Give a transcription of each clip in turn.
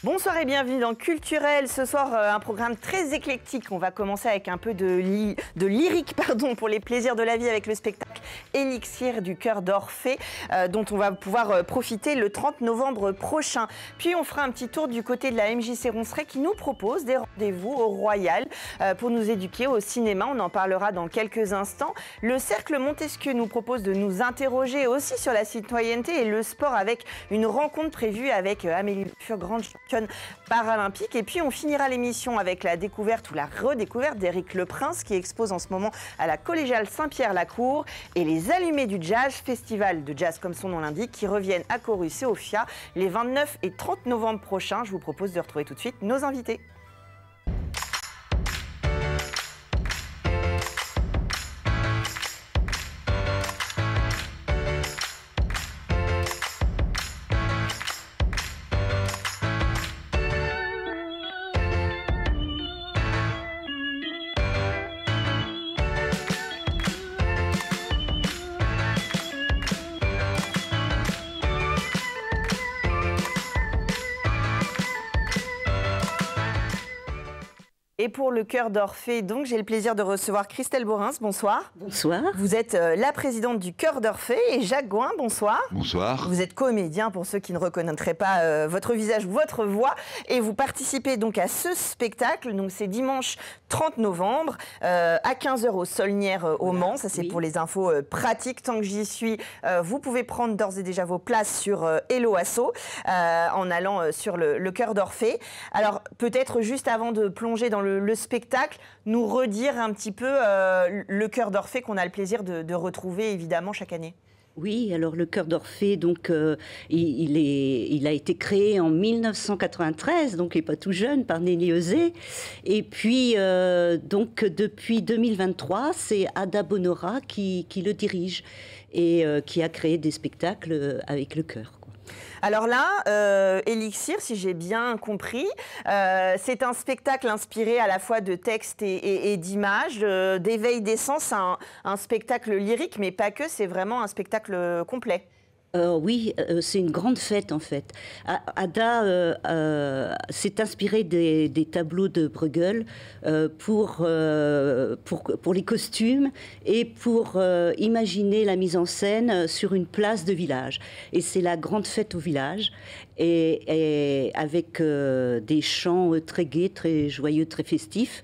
Bonsoir et bienvenue dans Culturel. Ce soir, un programme très éclectique. On va commencer avec un peu de lyrique pour les plaisirs de la vie avec le spectacle Élixir du Chœur d'Orphée dont on va pouvoir profiter le 30 novembre prochain. Puis on fera un petit tour du côté de la MJC Ronceret qui nous propose des rendez-vous au Royal pour nous éduquer au cinéma. On en parlera dans quelques instants. Le Cercle Montesquieu nous propose de nous interroger aussi sur la citoyenneté et le sport avec une rencontre prévue avec Amélie Fur, grande championne paralympique. Et puis on finira l'émission avec la découverte ou la redécouverte d'Éric Leprince qui expose en ce moment à la Collégiale Saint-Pierre-la-Cour et les Allumés du Jazz, festival de jazz comme son nom l'indique, qui reviennent à Corus et au FIA les 29 et 30 novembre prochains. Je vous propose de retrouver tout de suite nos invités. Et pour le Chœur d'Orphée, donc, j'ai le plaisir de recevoir Christelle Borins. Bonsoir. Bonsoir. Vous êtes la présidente du Chœur d'Orphée et Jacques Gouin, bonsoir. Bonsoir. Vous êtes comédien pour ceux qui ne reconnaîtraient pas votre visage ou votre voix. Et vous participez donc à ce spectacle. Donc c'est dimanche 30 novembre à 15 h au Saulnières au Mans. Ça c'est pour les infos pratiques. Tant que j'y suis, vous pouvez prendre d'ores et déjà vos places sur Hello Asso en allant sur le Chœur d'Orphée. Alors peut-être juste avant de plonger dans le spectacle, nous redire un petit peu le Chœur d'Orphée qu'on a le plaisir de retrouver évidemment chaque année. Oui, alors le Chœur d'Orphée, donc il a été créé en 1993, donc il n'est pas tout jeune, par Nelly Eusé. Et puis donc depuis 2023, c'est Ada Bonora qui le dirige et qui a créé des spectacles avec le chœur. Alors là, Élixir, si j'ai bien compris, c'est un spectacle inspiré à la fois de textes et d'images, d'éveil des sens, un spectacle lyrique, mais pas que, c'est vraiment un spectacle complet. Oui, c'est une grande fête en fait. Ada s'est inspirée des tableaux de Bruegel pour les costumes et pour imaginer la mise en scène sur une place de village. Et c'est la grande fête au village, et avec des chants très gais, très joyeux, très festifs,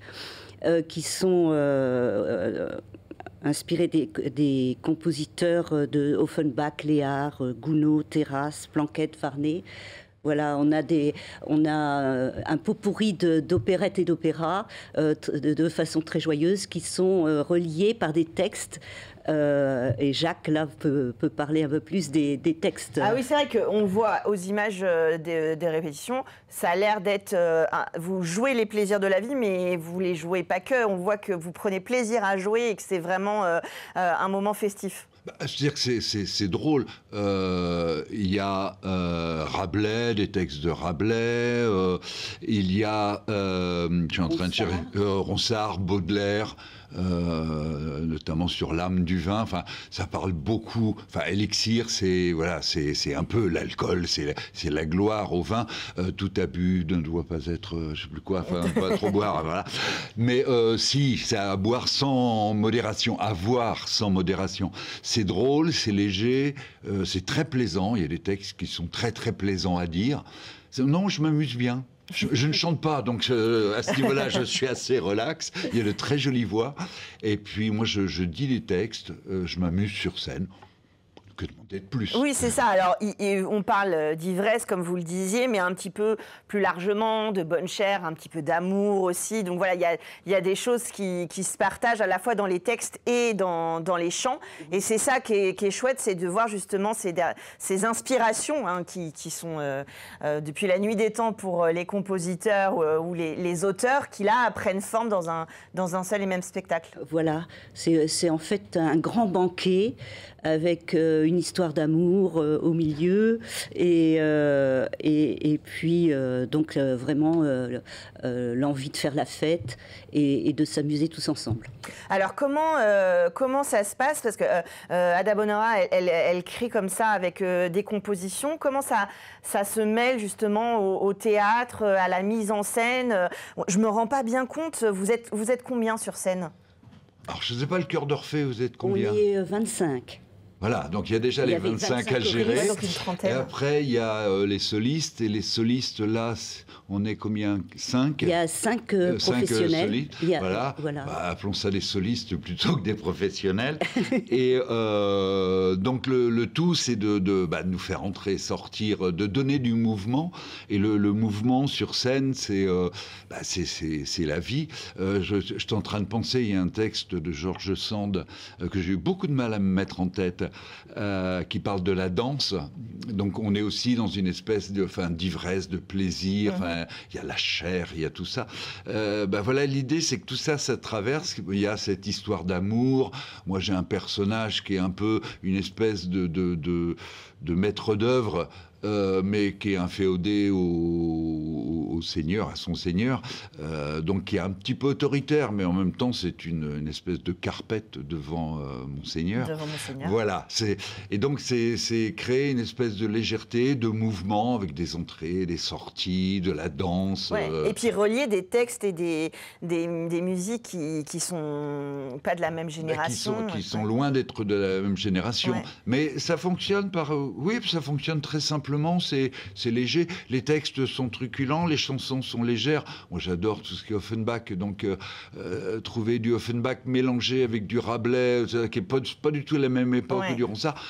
qui sont inspiré des compositeurs de Offenbach, Léard, Gounod, Terrasse, Planquette, Farnay. Voilà, on a un pot-pourri d'opérettes et d'opéras de façon très joyeuse qui sont reliés par des textes. Et Jacques, là, peut parler un peu plus des textes. Ah oui, c'est vrai qu'on voit aux images des répétitions, ça a l'air d'être... vous jouez les plaisirs de la vie, mais vous les jouez pas que. On voit que vous prenez plaisir à jouer et que c'est vraiment un moment festif. C'est-à-dire que c'est drôle. Il y a Rabelais, des textes de Rabelais. Il y a, je suis en train de chercher, Ronsard, Baudelaire, notamment sur l'âme du vin. Enfin, ça parle beaucoup. Enfin, Élixir, c'est voilà, c'est un peu l'alcool, c'est la gloire au vin. Tout abus ne doit pas être, je sais plus quoi. Enfin, on ne doit pas trop boire. Voilà. Mais si, c'est à boire sans modération, à voir sans modération. C'est drôle, c'est léger, c'est très plaisant. Il y a des textes qui sont très très plaisants à dire. Non, je m'amuse bien. Je ne chante pas, donc à ce niveau-là, je suis assez relax. Il y a de très jolies voix. Et puis moi, je dis les textes, je m'amuse sur scène. Que demander de plus? Oui, c'est ça. Alors, on parle d'ivresse, comme vous le disiez, mais un petit peu plus largement, de bonne chère, un petit peu d'amour aussi. Donc voilà, il y a des choses qui se partagent à la fois dans les textes et dans les chants. Et c'est ça qui est chouette, c'est de voir justement ces inspirations qui sont depuis la nuit des temps pour les compositeurs ou les auteurs qui là prennent forme dans un seul et même spectacle. Voilà, c'est en fait un grand banquet avec une histoire d'amour au milieu, et puis donc vraiment l'envie de faire la fête et de s'amuser tous ensemble. Alors comment ça se passe? Parce que Ada Bonheur, elle crée comme ça avec des compositions. Comment ça se mêle justement au théâtre, à la mise en scène? Je me rends pas bien compte. Vous êtes combien sur scène? Alors je ne sais pas, le Chœur d'Orphée, vous êtes combien? On est 25. Voilà, donc il y a déjà les 25 à gérer. Donc une trentaine. Et après, il y a les solistes. Et les solistes, là, on est combien? 5? Il y a 5 professionnels. Solistes. Voilà. Bah, appelons ça des solistes plutôt que des professionnels. Et donc le tout, c'est de nous faire entrer, sortir, de donner du mouvement. Et le mouvement sur scène, c'est la vie. Je suis en train de penser, il y a un texte de Georges Sand que j'ai eu beaucoup de mal à me mettre en tête, qui parle de la danse. Donc on est aussi dans une espèce d'ivresse, de plaisir. Il y a la chair, il y a tout ça. Voilà, l'idée, c'est que tout ça, ça traverse. Il y a cette histoire d'amour. Moi, j'ai un personnage qui est un peu une espèce de maître d'œuvre, mais qui est inféodé au seigneur, à son seigneur, donc qui est un petit peu autoritaire, mais en même temps c'est une espèce de carpette devant mon seigneur. Devant mon seigneur. Voilà, et donc c'est créer une espèce de légèreté, de mouvement avec des entrées, des sorties, de la danse. Ouais. Et puis relier des textes et des musiques qui sont pas de la même génération. Qui sont loin d'être de la même génération. Ouais. Mais ça fonctionne ça fonctionne très simplement. C'est léger. Les textes sont truculents, les chansons sont légères. Moi, j'adore tout ce qui est Offenbach. Donc, trouver du Offenbach mélangé avec du Rabelais, qui n'est pas du tout la même époque que du Ronsard.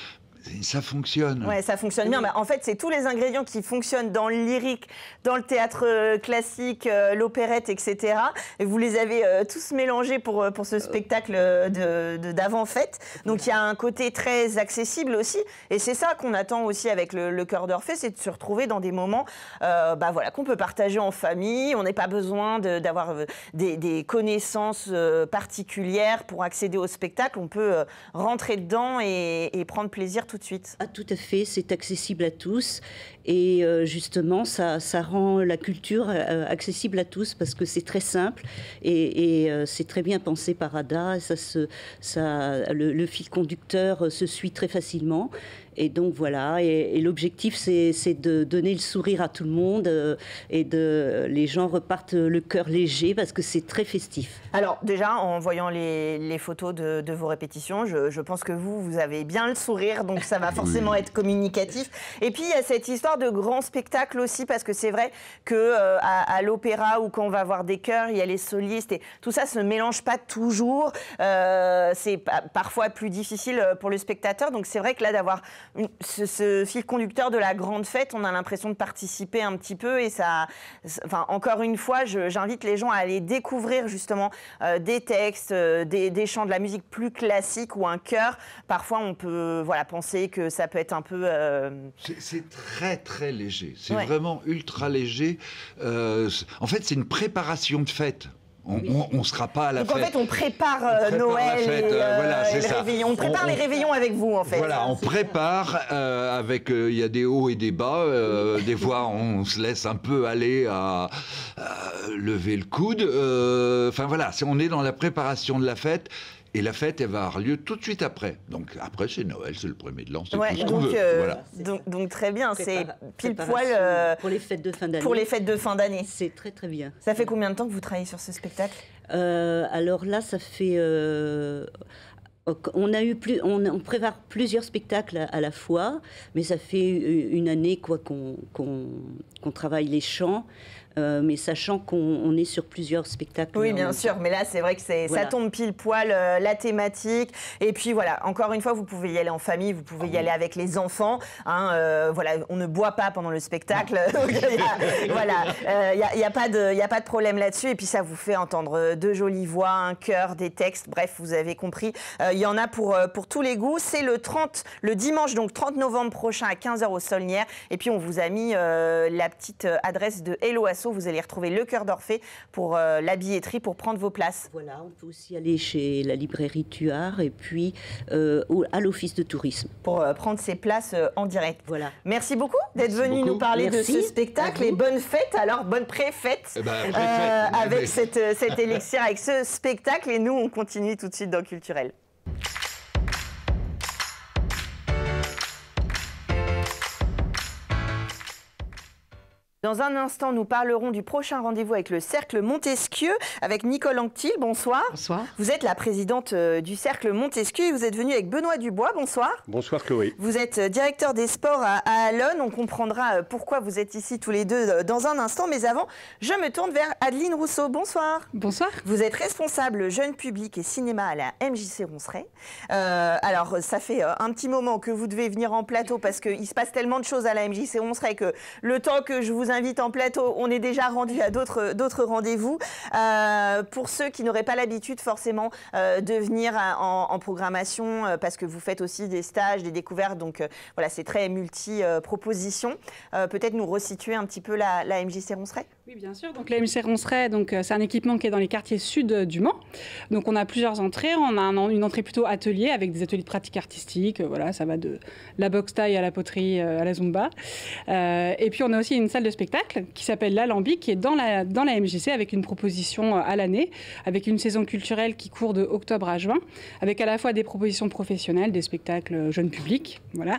Ça fonctionne. Ouais, ça fonctionne bien. En fait, c'est tous les ingrédients qui fonctionnent dans le lyrique, dans le théâtre classique, l'opérette, etc. Et vous les avez tous mélangés pour ce spectacle d'avant-fête. Donc, il y a un côté très accessible aussi. Et c'est ça qu'on attend aussi avec le Chœur d'Orphée, c'est de se retrouver dans des moments qu'on peut partager en famille. On n'a pas besoin d'avoir des connaissances particulières pour accéder au spectacle. On peut rentrer dedans et prendre plaisir tout de suite. Ah, tout à fait, c'est accessible à tous et justement ça rend la culture accessible à tous parce que c'est très simple et c'est très bien pensé par Ada. Le fil conducteur se suit très facilement. Et donc voilà, et l'objectif c'est de donner le sourire à tout le monde et les gens repartent le cœur léger parce que c'est très festif. Alors déjà, en voyant les photos de vos répétitions, je pense que vous avez bien le sourire, donc ça va forcément être communicatif. Et puis il y a cette histoire de grand spectacle aussi, parce que c'est vrai que à l'opéra ou quand on va voir des chœurs, il y a les solistes et tout ça se mélange pas toujours. C'est parfois plus difficile pour le spectateur, donc c'est vrai que là d'avoir ce fil conducteur de la grande fête, on a l'impression de participer un petit peu et ça, encore une fois, j'invite les gens à aller découvrir justement des textes, des chants, de la musique plus classique ou un chœur. Parfois, on peut penser que ça peut être un peu... C'est très très léger, c'est vraiment ultra léger. En fait, c'est une préparation de fête. On ne sera pas à la fête. Donc en fait, on prépare Noël et les réveillons. On prépare les réveillons avec vous, en fait. Voilà, on prépare avec... Il y a des hauts et des bas. Des fois, on se laisse un peu aller à lever le coude. On est dans la préparation de la fête. Et la fête, elle va avoir lieu tout de suite après. Donc après, c'est Noël, c'est le premier de l'an, c'est tout ce qu'on veut. Voilà. Donc très bien, c'est pile poil... pour les fêtes de fin d'année. Pour les fêtes de fin d'année. C'est très très bien. Ça fait combien de temps que vous travaillez sur ce spectacle ? Alors là, ça fait... On prépare plusieurs spectacles à la fois, mais ça fait une année qu'on travaille les chants. Mais sachant qu'on est sur plusieurs spectacles. Oui, bien sûr, mais là, c'est vrai que ça tombe pile poil, la thématique. Et puis voilà, encore une fois, vous pouvez y aller en famille, vous pouvez y aller avec les enfants. On ne boit pas pendant le spectacle. Il n'y a pas de problème là-dessus. Et puis ça vous fait entendre de jolies voix, un chœur, des textes. Bref, vous avez compris. Il y en a pour tous les goûts. C'est le dimanche, donc 30 novembre prochain à 15h au Saulnières. Et puis on vous a mis la petite adresse de Hello à Dassault, vous allez retrouver le Cœur d'Orphée pour la billetterie, pour prendre vos places. Voilà, on peut aussi aller chez la librairie Tuard et puis à l'office de tourisme. Pour prendre ses places en direct. Voilà. Merci beaucoup d'être venu nous parler de ce spectacle et bonne fête, alors bonne pré-fête avec cet élixir, avec ce spectacle. Et nous, on continue tout de suite dans Culturel. Dans un instant, nous parlerons du prochain rendez-vous avec le Cercle Montesquieu, avec Nicole Anctil. Bonsoir. Bonsoir. Vous êtes la présidente du Cercle Montesquieu et vous êtes venue avec Benoît Dubois. Bonsoir. Bonsoir Chloé. Vous êtes directeur des sports à Allonne. On comprendra pourquoi vous êtes ici tous les deux dans un instant. Mais avant, je me tourne vers Adeline Rousseau. Bonsoir. Bonsoir. Vous êtes responsable jeune public et cinéma à la MJC Ronceret. Alors, ça fait un petit moment que vous devez venir en plateau parce qu'il se passe tellement de choses à la MJC Ronceret que le temps que je vous invite en plateau, on est déjà rendu à d'autres rendez-vous. Pour ceux qui n'auraient pas l'habitude forcément de venir en programmation, parce que vous faites aussi des stages, des découvertes, donc voilà, c'est très multi-proposition. Peut-être nous resituer un petit peu la MJC Ronceret ? Oui, bien sûr. Donc, la MJC Ronceret, c'est un équipement qui est dans les quartiers sud du Mans. Donc, on a plusieurs entrées. On a une entrée plutôt atelier, avec des ateliers de pratique artistique. Voilà, ça va de la boxe taille à la poterie, à la zumba. Et puis, on a aussi une salle de spectacle qui s'appelle l'Alambic, qui est dans la MJC, avec une proposition à l'année, avec une saison culturelle qui court de octobre à juin, avec à la fois des propositions professionnelles, des spectacles jeunes publics, voilà,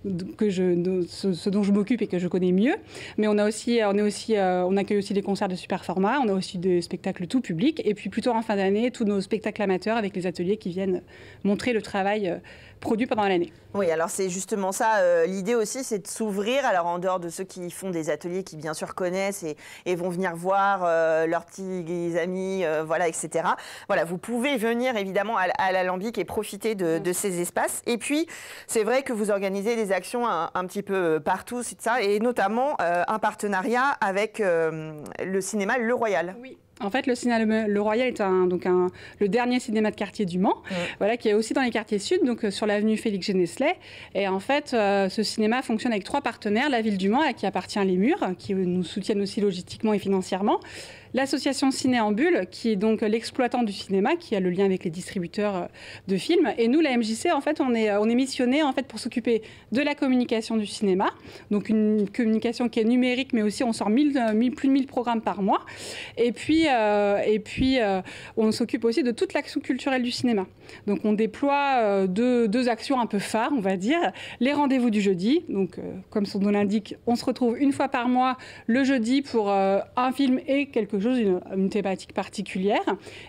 ce dont je m'occupe et que je connais mieux. Mais on accueille aussi des concerts de super format, on a aussi des spectacles tout public, et puis plutôt en fin d'année, tous nos spectacles amateurs avec les ateliers qui viennent montrer le travail produit pendant l'année. Oui, alors c'est justement ça, l'idée aussi, c'est de s'ouvrir, alors en dehors de ceux qui font des ateliers qui bien sûr connaissent et vont venir voir leurs petits amis, voilà, etc. Voilà, vous pouvez venir évidemment à l'Alambic et profiter de ces espaces. Et puis, c'est vrai que vous organisez des actions un petit peu partout, c'est ça, et notamment un partenariat avec le cinéma Le Royal. Oui. En fait, le cinéma Le Royal est le dernier cinéma de quartier du Mans, voilà, qui est aussi dans les quartiers sud, donc sur l'avenue Félix Génesley. Et en fait, ce cinéma fonctionne avec 3 partenaires, la ville du Mans, à qui appartient les Murs, qui nous soutiennent aussi logistiquement et financièrement. L'association Cinéambule, qui est donc l'exploitant du cinéma, qui a le lien avec les distributeurs de films. Et nous, la MJC, en fait, on est missionné en fait pour s'occuper de la communication du cinéma. Donc une communication qui est numérique, mais aussi on sort plus de 1000 programmes par mois. Et puis on s'occupe aussi de toute l'action culturelle du cinéma. Donc on déploie deux actions un peu phares, on va dire. Les rendez-vous du jeudi. Donc comme son nom l'indique, on se retrouve une fois par mois le jeudi pour un film et quelque chose, une thématique particulière.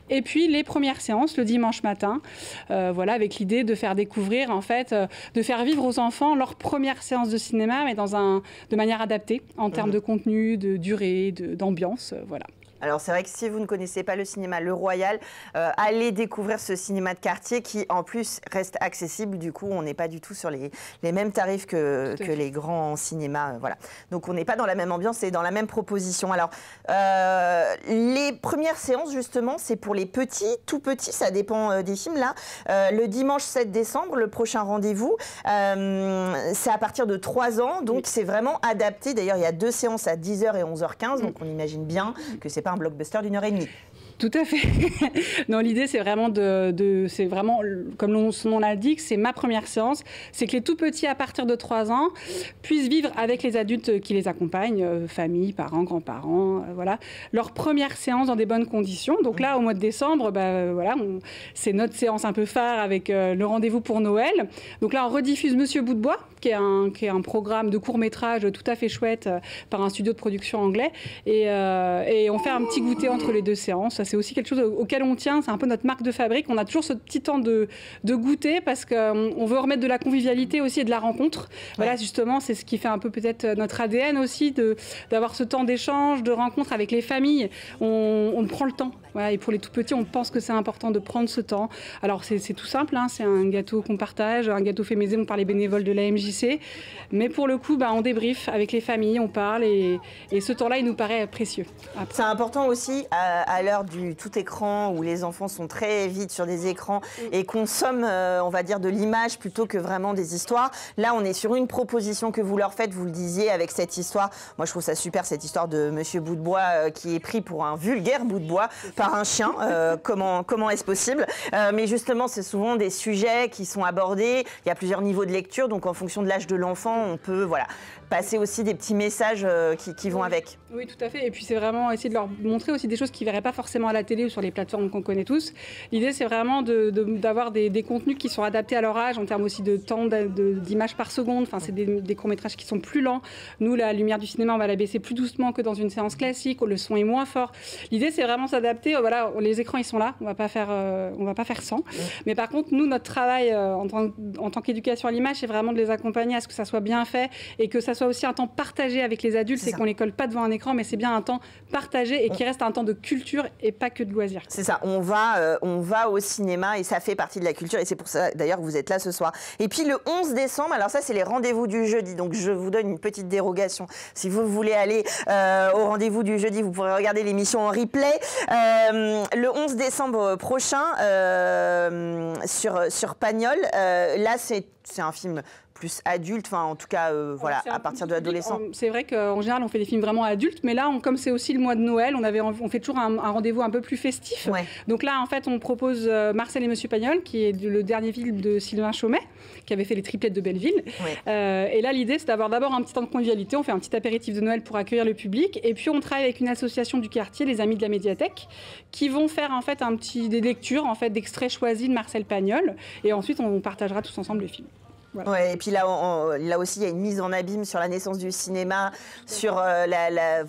Et puis les premières séances le dimanche matin, voilà, avec l'idée de faire découvrir, en fait, de faire vivre aux enfants leur première séance de cinéma, mais de manière adaptée en termes de contenu, de durée, d'ambiance, voilà. Alors c'est vrai que si vous ne connaissez pas le cinéma Le Royal, allez découvrir ce cinéma de quartier qui en plus reste accessible. Du coup, on n'est pas du tout sur les mêmes tarifs que les grands cinémas. Voilà. Donc on n'est pas dans la même ambiance et dans la même proposition. Alors les premières séances justement, c'est pour les petits, tout petits, ça dépend des films là. Le dimanche 7 décembre, le prochain rendez-vous, c'est à partir de 3 ans. Donc c'est vraiment adapté. D'ailleurs, il y a 2 séances à 10h et 11h15. Donc on imagine bien que c'est pas un blockbuster d'1h30. Tout à fait. Non, l'idée, c'est vraiment c'est vraiment, comme son nom l'indique, c'est ma première séance. C'est que les tout petits, à partir de 3 ans, puissent vivre avec les adultes qui les accompagnent, famille, parents, grands-parents, voilà, leur première séance dans des bonnes conditions. Donc là, au mois de décembre, voilà, c'est notre séance un peu phare avec le rendez-vous pour Noël. Donc là, on rediffuse Monsieur Bout de Bois, qui est un programme de court-métrage tout à fait chouette par un studio de production anglais. Et on fait un petit goûter entre les 2 séances. C'est aussi quelque chose auquel on tient, c'est un peu notre marque de fabrique. On a toujours ce petit temps de goûter parce qu'on veut remettre de la convivialité aussi et de la rencontre. Voilà, justement, c'est ce qui fait un peu peut-être notre ADN aussi, d'avoir ce temps d'échange, de rencontre avec les familles. On prend le temps. Voilà, et pour les tout petits, on pense que c'est important de prendre ce temps. Alors, c'est tout simple, hein, c'est un gâteau qu'on partage, un gâteau fait maison par les bénévoles de la MJC. lycée. Mais pour le coup, on débrief avec les familles, on parle et ce temps-là, il nous paraît précieux. C'est important aussi à l'heure du tout écran où les enfants sont très vite sur des écrans et consomment, on va dire, de l'image plutôt que vraiment des histoires. Là, on est sur une proposition que vous leur faites, vous le disiez, avec cette histoire. Moi, je trouve ça super, cette histoire de Monsieur Bout de Bois qui est pris pour un vulgaire bout de bois par un chien. Comment est-ce possible? Mais justement, c'est souvent des sujets qui sont abordés. Il y a plusieurs niveaux de lecture, donc en fonction de l'âge de l'enfant, on peut passer aussi des petits messages qui vont avec. Oui, tout à fait. Et puis c'est vraiment essayer de leur montrer aussi des choses qu'ils ne verraient pas forcément à la télé ou sur les plateformes qu'on connaît tous. L'idée, c'est vraiment d'avoir des contenus qui sont adaptés à leur âge en termes aussi de temps d'images par seconde. Enfin, c'est des courts-métrages qui sont plus lents. Nous, la lumière du cinéma, on va la baisser plus doucement que dans une séance classique où le son est moins fort. L'idée, c'est vraiment s'adapter. Voilà, les écrans, ils sont là. On va pas faire sans. Mais par contre, nous, notre travail en tant qu'éducation à l'image, c'est vraiment de les accompagner à ce que ça soit bien fait et que ça soit aussi un temps partagé avec les adultes. C'est qu'on les colle pas devant un écran, mais c'est bien un temps partagé et qui reste un temps de culture et pas que de loisirs. C'est ça, on va au cinéma et ça fait partie de la culture et c'est pour ça d'ailleurs que vous êtes là ce soir. Et puis le 11 décembre, alors ça c'est les rendez-vous du jeudi, donc je vous donne une petite dérogation. Si vous voulez aller au rendez-vous du jeudi, vous pourrez regarder l'émission en replay. Le 11 décembre prochain sur Pagnol, là c'est un film plus adulte, enfin en tout cas à partir de l'adolescent. C'est vrai qu'en général on fait des films vraiment adultes, mais là comme c'est aussi le mois de Noël, on fait toujours un rendez-vous un peu plus festif. Ouais. Donc là en fait on propose Marcel et Monsieur Pagnol, qui est le dernier film de Sylvain Chomet, qui avait fait les triplettes de Belleville. Ouais. Et là l'idée c'est d'avoir d'abord un petit temps de convivialité, on fait un petit apéritif de Noël pour accueillir le public, et puis on travaille avec une association du quartier, les Amis de la Médiathèque, qui vont faire en fait des lectures en fait d'extraits choisis de Marcel Pagnol, et ensuite on partagera tous ensemble le film. Voilà. Ouais, et puis là aussi, il y a une mise en abîme sur la naissance du cinéma, sur la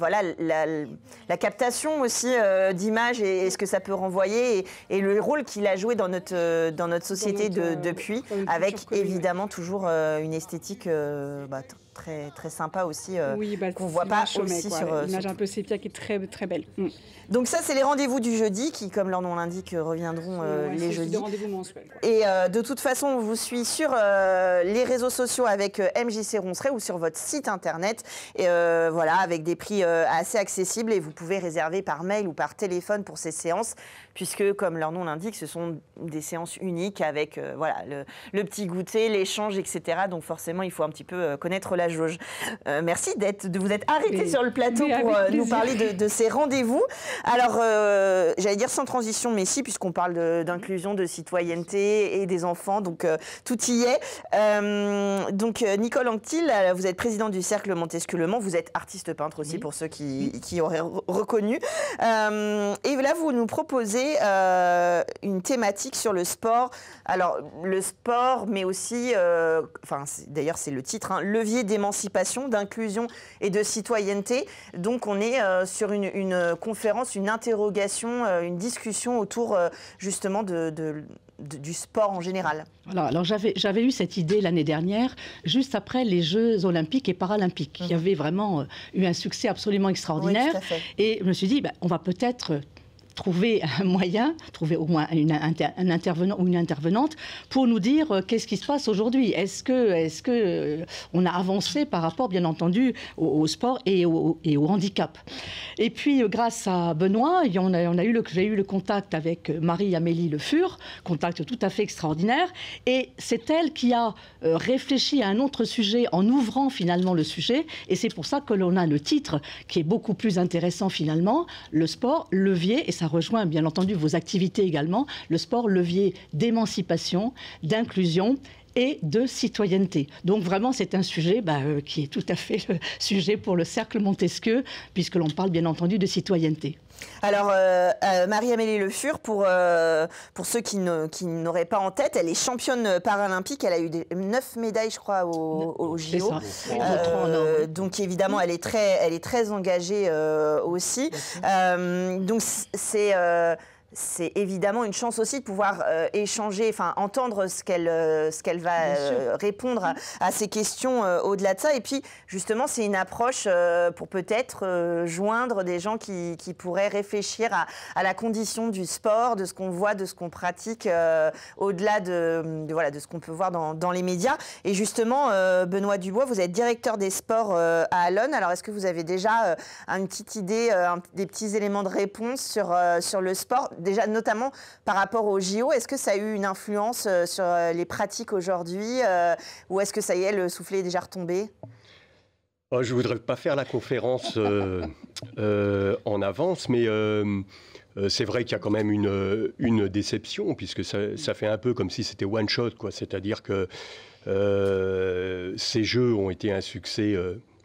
captation aussi d'images et ce que ça peut renvoyer et le rôle qu'il a joué dans notre société depuis, avec évidemment toujours une esthétique très, très sympa aussi, qu'on ne voit pas aussi sur... Une image un peu sépia qui est très, très belle. Donc ça, c'est les rendez-vous du jeudi qui, comme leur nom l'indique, reviendront les jeudis. Des rendez-vous mensuels. Et de toute façon, on vous suit sur les réseaux sociaux avec MJC Ronceret ou sur votre site internet, et avec des prix assez accessibles, et vous pouvez réserver par mail ou par téléphone pour ces séances, puisque, comme leur nom l'indique, ce sont des séances uniques avec le petit goûter, l'échange, etc. Donc forcément, il faut un petit peu connaître la jauge. Merci de vous être arrêté sur le plateau pour nous parler de ces rendez-vous. Alors, j'allais dire sans transition, mais si, puisqu'on parle d'inclusion, de citoyenneté et des enfants, donc tout y est. Donc, Nicole Anctil, vous êtes présidente du Cercle Montesquieu-Le Mans, vous êtes artiste peintre aussi, pour ceux qui auraient reconnu. Et là, vous nous proposez une thématique sur le sport. Alors, le sport, mais aussi, d'ailleurs, c'est le titre, levier d'émancipation, d'inclusion et de citoyenneté. Donc, on est sur une conférence, une interrogation, une discussion autour justement du sport en général. Alors j'avais eu cette idée l'année dernière, juste après les Jeux Olympiques et Paralympiques, qui avaient vraiment eu un succès absolument extraordinaire. Oui, et je me suis dit, on va peut-être trouver un moyen, trouver au moins un intervenant ou une intervenante pour nous dire qu'est-ce qui se passe aujourd'hui. Est-ce que on a avancé par rapport, bien entendu, au sport et au handicap. Et puis, grâce à Benoît, j'ai eu le contact avec Marie-Amélie Le Fur, contact tout à fait extraordinaire, et c'est elle qui a réfléchi à un autre sujet en ouvrant finalement le sujet, et c'est pour ça que l'on a le titre qui est beaucoup plus intéressant finalement, le sport, levier, et ça rejoint bien entendu vos activités également, le sport, levier d'émancipation, d'inclusion et de citoyenneté. Donc vraiment, c'est un sujet qui est tout à fait le sujet pour le Cercle Montesquieu, puisque l'on parle bien entendu de citoyenneté. Alors, Marie-Amélie Le Fur, pour ceux qui n'auraient pas en tête, elle est championne paralympique. Elle a eu 9 médailles, je crois, au JO. Donc, évidemment, elle est très engagée aussi. Donc, c'est évidemment une chance aussi de pouvoir échanger, enfin entendre ce qu'elle va répondre à ces questions au-delà de ça. Et puis justement, c'est une approche pour peut-être joindre des gens qui pourraient réfléchir à la condition du sport, de ce qu'on voit, de ce qu'on pratique, au-delà de ce qu'on peut voir dans les médias. Et justement, Benoît Dubois, vous êtes directeur des sports à Allonnes. Alors est-ce que vous avez déjà une petite idée, des petits éléments de réponse sur le sport? Déjà, notamment par rapport aux JO, est-ce que ça a eu une influence sur les pratiques aujourd'hui ou est-ce que ça y est, le soufflet est déjà retombé? Je ne voudrais pas faire la conférence en avance, mais c'est vrai qu'il y a quand même une déception, puisque ça fait un peu comme si c'était one shot, quoi. C'est-à-dire que ces Jeux ont été un succès...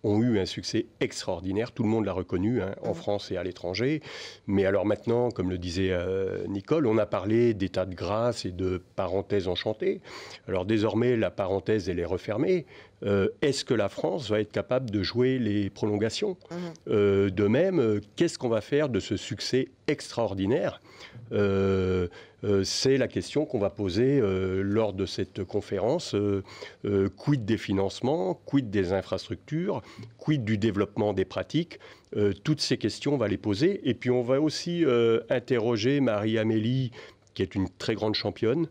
ont eu un succès extraordinaire, tout le monde l'a reconnu, hein, en France et à l'étranger. Mais alors maintenant, comme le disait Nicole, on a parlé d'état de grâce et de parenthèse enchantée. Alors désormais, la parenthèse, elle est refermée. Est-ce que la France va être capable de jouer les prolongations? De même, qu'est-ce qu'on va faire de ce succès extraordinaire? C'est la question qu'on va poser lors de cette conférence. Quid des financements? Quid des infrastructures? Quid du développement des pratiques? Toutes ces questions, on va les poser. Et puis, on va aussi interroger Marie-Amélie, qui est une très grande championne,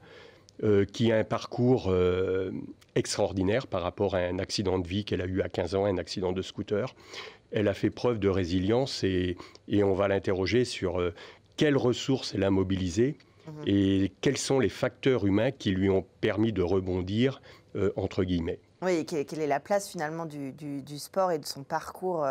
qui a un parcours extraordinaire par rapport à un accident de vie qu'elle a eu à 15 ans, un accident de scooter. Elle a fait preuve de résilience et on va l'interroger sur quelles ressources elle a mobilisées et quels sont les facteurs humains qui lui ont permis de rebondir, entre guillemets. Oui, et quelle est la place finalement du sport et de son parcours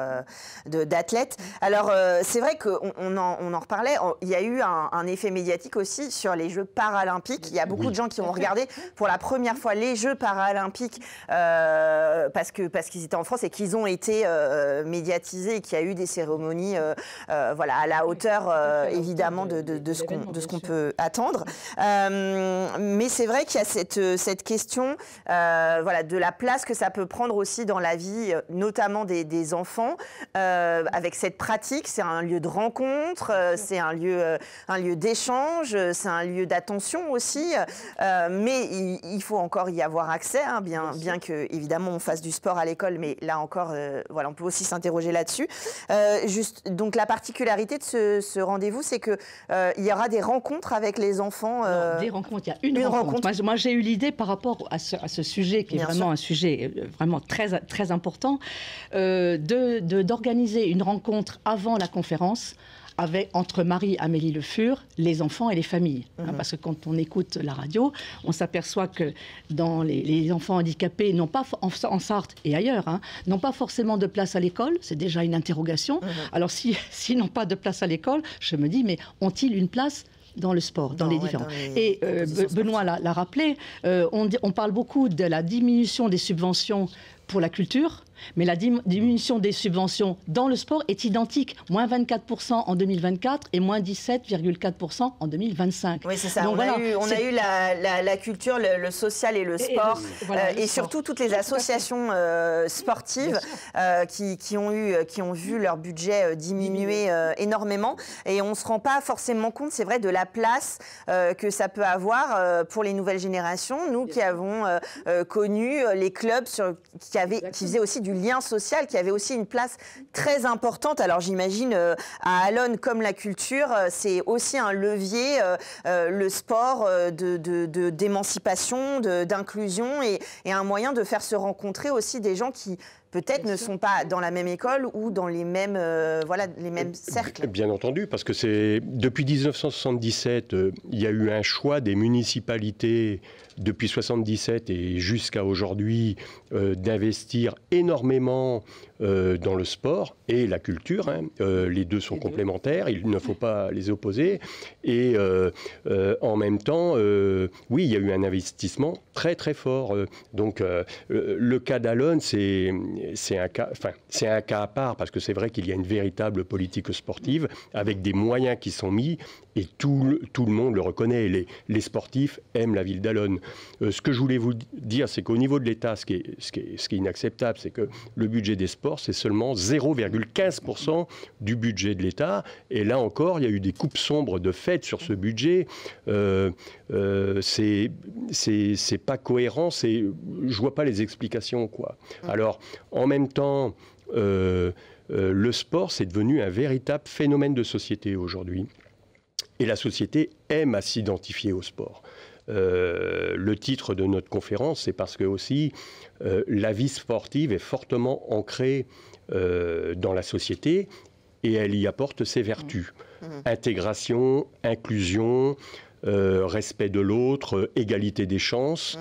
d'athlète. Alors, c'est vrai qu'on en reparlait, il y a eu un effet médiatique aussi sur les Jeux paralympiques. Il y a beaucoup de gens qui ont regardé pour la première fois les Jeux paralympiques parce qu'ils étaient en France et qu'ils ont été médiatisés et qu'il y a eu des cérémonies à la hauteur évidemment de ce qu'on peut attendre. Mais c'est vrai qu'il y a cette question de la place que ça peut prendre aussi dans la vie, notamment des enfants, avec cette pratique. C'est un lieu de rencontre, c'est un lieu d'échange, c'est un lieu d'attention aussi, mais il faut encore y avoir accès, hein, bien que évidemment on fasse du sport à l'école, mais là encore, on peut aussi s'interroger là-dessus. Donc la particularité de ce rendez-vous, c'est que il y aura des rencontres avec les enfants. Non, des rencontres, il y a une rencontre. Moi, j'ai eu l'idée par rapport à ce sujet qui est vraiment un sujet vraiment très, très important, d'organiser une rencontre avant la conférence entre Marie-Amélie Le Fur, les enfants et les familles. Hein, parce que quand on écoute la radio, on s'aperçoit que dans les enfants handicapés, n'ont pas, en Sarthe et ailleurs, n'ont pas forcément de place à l'école. C'est déjà une interrogation. Alors, s'ils n'ont pas de place à l'école, je me dis, mais ont-ils une place dans le sport, dans les différents. Et Benoît l'a rappelé, on parle beaucoup de la diminution des subventions pour la culture, mais la diminution des subventions dans le sport est identique, moins 24% en 2024 et moins 17,4% en 2025. Oui, c'est ça. Donc, on a eu la culture, le social et le sport, et surtout toutes les associations sportives qui ont vu leur budget diminuer énormément. Et on ne se rend pas forcément compte, c'est vrai, de la place que ça peut avoir pour les nouvelles générations. Nous qui avons connu les clubs qui faisaient aussi du lien social, qui avait aussi une place très importante. Alors j'imagine à Allonnes, comme la culture, c'est aussi un levier, le sport, d'émancipation, d'inclusion et un moyen de faire se rencontrer aussi des gens qui peut-être ne sont pas dans la même école ou dans les mêmes, les mêmes cercles. Bien entendu, parce que depuis 1977, il y a eu un choix des municipalités depuis 1977 et jusqu'à aujourd'hui d'investir énormément dans le sport et la culture. Hein. Les deux sont complémentaires, il ne faut pas les opposer. Et en même temps, oui, il y a eu un investissement très très fort. Donc le cas d'Allonnes, c'est un cas à part, parce que c'est vrai qu'il y a une véritable politique sportive avec des moyens qui sont mis Et tout le monde le reconnaît. Les sportifs aiment la ville d'Allonnes. Ce que je voulais vous dire, c'est qu'au niveau de l'État, ce qui est inacceptable, c'est que le budget des sports, c'est seulement 0,15% du budget de l'État. Et là encore, il y a eu des coupes sombres de fait sur ce budget. C'est pas cohérent. Je vois pas les explications, quoi. Alors, en même temps, le sport, c'est devenu un véritable phénomène de société aujourd'hui. Et la société aime à s'identifier au sport. Le titre de notre conférence, c'est parce que aussi la vie sportive est fortement ancrée dans la société et elle y apporte ses vertus. Intégration, inclusion, respect de l'autre, égalité des chances,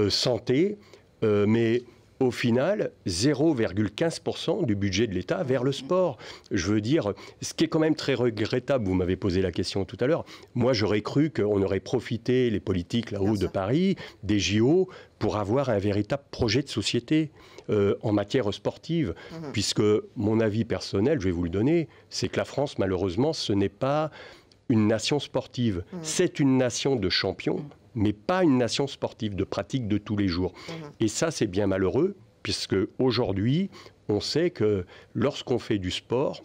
santé, mais au final, 0,15% du budget de l'État vers le sport. Je veux dire, ce qui est quand même très regrettable, vous m'avez posé la question tout à l'heure, moi j'aurais cru qu'on aurait profité, les politiques là-haut de Paris, des JO, pour avoir un véritable projet de société en matière sportive. Puisque mon avis personnel, je vais vous le donner, c'est que la France, malheureusement, ce n'est pas une nation sportive. C'est une nation de champions, mais pas une nation sportive, de pratique de tous les jours. Et ça, c'est bien malheureux, puisque aujourd'hui, on sait que lorsqu'on fait du sport,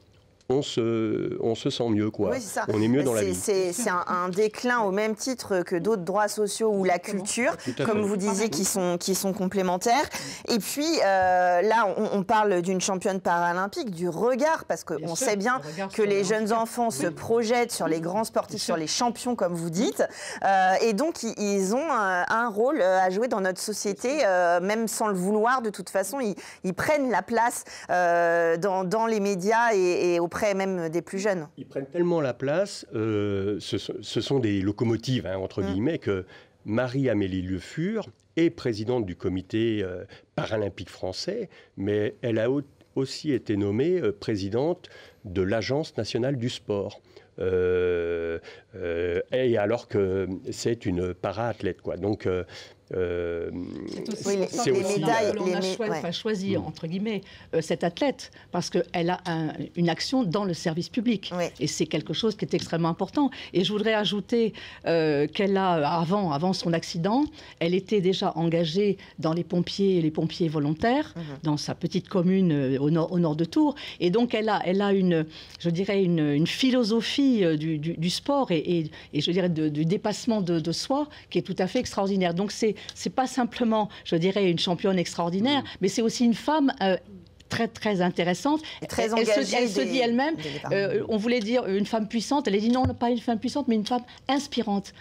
on se sent mieux, quoi. Oui, c'est ça. On est mieux dans la vie. C'est un déclin au même titre que d'autres droits sociaux ou la culture, comme vous disiez, qui sont complémentaires. Et puis, là, on parle d'une championne paralympique, du regard, parce qu'on sait bien que les jeunes enfants se projettent sur les grands sportifs, sur les champions, comme vous dites. Et donc, ils ont un rôle à jouer dans notre société, même sans le vouloir. De toute façon, ils prennent la place dans les médias et auprès même des plus jeunes. Ils prennent tellement la place, ce sont des locomotives, hein, entre guillemets, que Marie-Amélie Le Fur est présidente du comité paralympique français, mais elle a aussi été nommée présidente de l'Agence nationale du sport. Et alors que c'est une para-athlète, quoi. Donc, c'est aussi on a choisi, entre guillemets, cette athlète parce qu'elle a une action dans le service public. Et c'est quelque chose qui est extrêmement important. Et je voudrais ajouter qu'elle a, avant son accident, elle était déjà engagée dans les pompiers volontaires, dans sa petite commune au nord de Tours. Et donc, elle a une philosophie du sport et je dirais du dépassement de soi qui est tout à fait extraordinaire. Donc, c'est pas simplement, je dirais, une championne extraordinaire, mais c'est aussi une femme très, très intéressante. Très engagée. Elle se dit elle-même, on voulait dire une femme puissante, elle a dit non, pas une femme puissante, mais une femme inspirante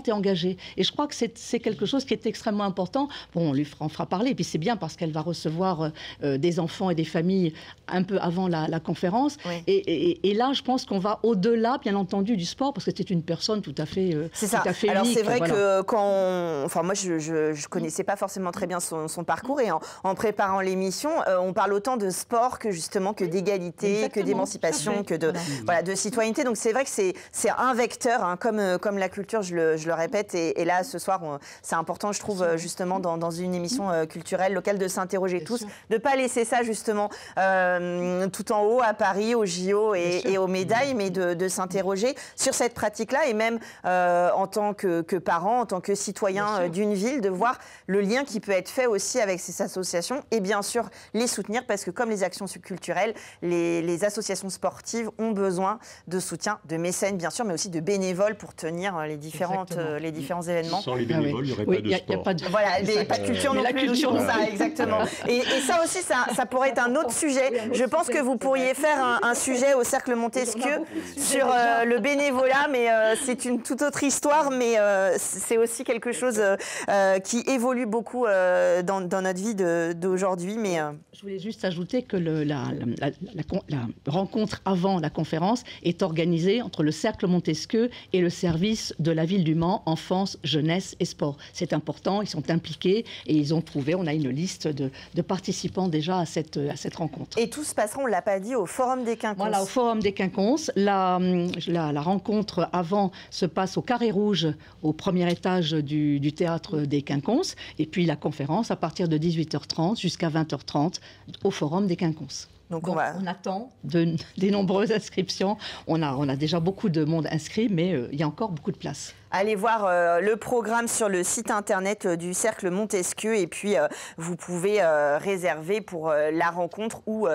et engagée. Et je crois que c'est quelque chose qui est extrêmement important. Bon, on lui en fera parler, et puis c'est bien parce qu'elle va recevoir des enfants et des familles un peu avant la conférence. Et là, je pense qu'on va au-delà, bien entendu, du sport, parce que c'est une personne tout à fait c'est ça. Alors unique, c'est vrai que enfin moi je connaissais pas forcément très bien son parcours, et en préparant l'émission, on parle autant de sport que justement que d'égalité, que d'émancipation, que de citoyenneté. Donc c'est vrai que c'est un vecteur, hein, comme la culture, je le répète. Et là, ce soir, c'est important, je trouve, justement, dans une émission culturelle locale, de s'interroger tous, de ne pas laisser ça, justement, tout en haut, à Paris, aux JO et aux médailles, mais de s'interroger sur cette pratique-là, et même en tant que parent, en tant que citoyen d'une ville, de voir le lien qui peut être fait aussi avec ces associations, et bien sûr les soutenir, parce que comme les actions culturelles, les associations sportives ont besoin de soutien, de mécènes bien sûr, mais aussi de bénévoles pour tenir les différents événements. Sans les bénévoles, il n'y aurait pas de sport. Voilà, pas de culture non plus. La culture, ça, exactement. Et ça aussi, ça pourrait être un autre sujet. Je pense que vous pourriez faire un sujet au Cercle Montesquieu sur le bénévolat, mais c'est une toute autre histoire, mais c'est aussi quelque chose qui évolue beaucoup dans notre vie d'aujourd'hui. Mais je voulais juste ajouter que la rencontre avant la conférence est organisée entre le Cercle Montesquieu et le service de la ville du Mans, enfance, jeunesse et sport. C'est important, ils sont impliqués et ils ont trouvé, on a une liste de participants déjà à cette rencontre. Et tout se passera, on ne l'a pas dit, au Forum des Quinconces. Voilà, au Forum des Quinconces. La rencontre avant se passe au Carré Rouge, au premier étage du théâtre des Quinconces, et puis la conférence à partir de 18h30 jusqu'à 20h30 au Forum des Quinconces. Donc on attend des nombreuses inscriptions. On a déjà beaucoup de monde inscrit, mais il y a encore beaucoup de place. Allez voir le programme sur le site internet du Cercle Montesquieu et puis vous pouvez réserver pour la rencontre ou